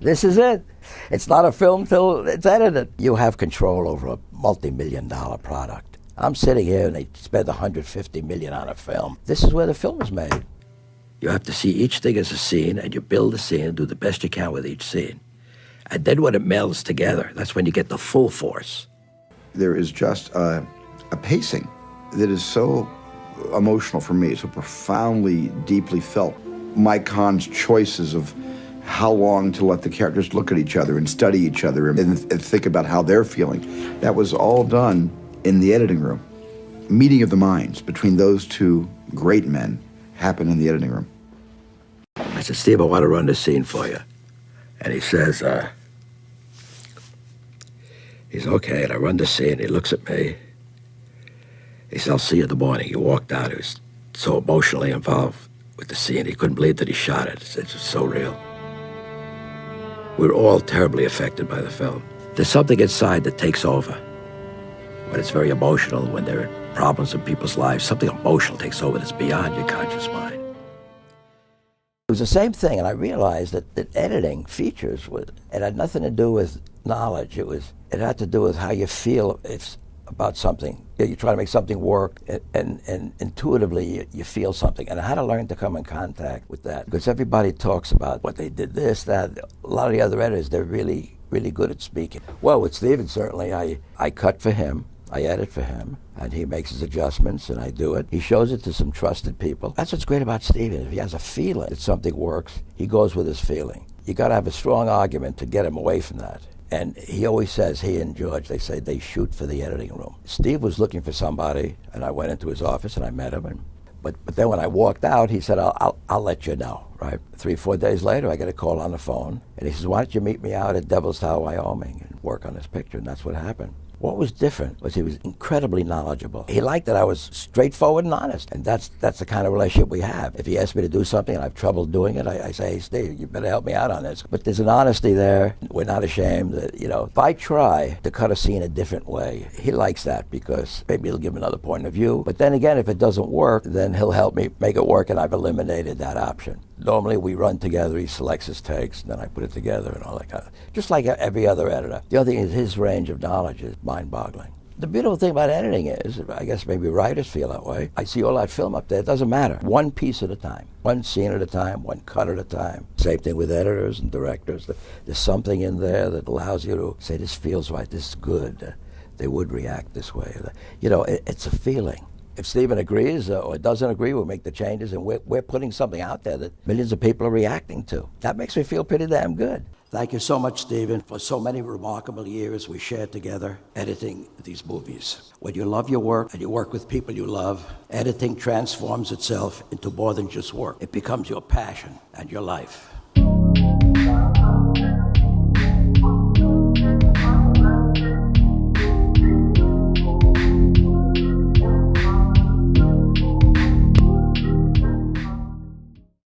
This is it. It's not a film till it's edited. You have control over a multi-million-dollar product. I'm sitting here and they spend $150 million on a film. This is where the film is made. You have to see each thing as a scene, and you build a scene and do the best you can with each scene. And then when it melds together, that's when you get the full force. There is just a pacing that is so emotional for me, so profoundly, deeply felt. Mike Kahn's choices of how long to let the characters look at each other and study each other and think about how they're feeling. That was all done in the editing room. Meeting of the minds between those two great men happened in the editing room. I said, Steve, I want to run this scene for you. And he says, he's okay, and I run the scene, he looks at me. He said, I'll see you in the morning. He walked out, he was so emotionally involved with the scene, he couldn't believe that he shot it. It's just so real. We're all terribly affected by the film. There's something inside that takes over. When it's very emotional, when there are problems in people's lives, something emotional takes over that's beyond your conscious mind. It was the same thing, and I realized that editing features, it had nothing to do with knowledge. It had to do with how you feel about something. You try to make something work, and intuitively you feel something. And I had to learn to come in contact with that, because everybody talks about what they did, this, that. A lot of the other editors, they're really, really good at speaking. Well, with Steven, certainly, I cut for him. I edit for him, and he makes his adjustments, and I do it. He shows it to some trusted people. That's what's great about Steven. If he has a feeling that something works, he goes with his feeling. You got to have a strong argument to get him away from that. And he always says, he and George, they say they shoot for the editing room. Steve was looking for somebody, and I went into his office, and I met him. But then when I walked out, he said, I'll let you know, right? 3-4 days later, I get a call on the phone, and he says, why don't you meet me out at Devil's Tower, Wyoming, and work on this picture? And that's what happened. What was different was he was incredibly knowledgeable. He liked that I was straightforward and honest, and that's the kind of relationship we have. If he asks me to do something and I have trouble doing it, I say, hey, Steve, you better help me out on this. But there's an honesty there. We're not ashamed that, if I try to cut a scene a different way, he likes that because maybe he'll give another point of view. But then again, if it doesn't work, then he'll help me make it work, and I've eliminated that option. Normally we run together, he selects his takes, and then I put it together and all that kind of, just like every other editor. The other thing is his range of knowledge is mind-boggling. The beautiful thing about editing is, I guess maybe writers feel that way, I see all that film up there, it doesn't matter. One piece at a time, one scene at a time, one cut at a time. Same thing with editors and directors. There's something in there that allows you to say, this feels right, this is good. They would react this way. It's a feeling. If Steven agrees or doesn't agree, we'll make the changes, and we're putting something out there that millions of people are reacting to. That makes me feel pretty damn good. Thank you so much, Steven, for so many remarkable years we shared together editing these movies. When you love your work and you work with people you love, editing transforms itself into more than just work. It becomes your passion and your life.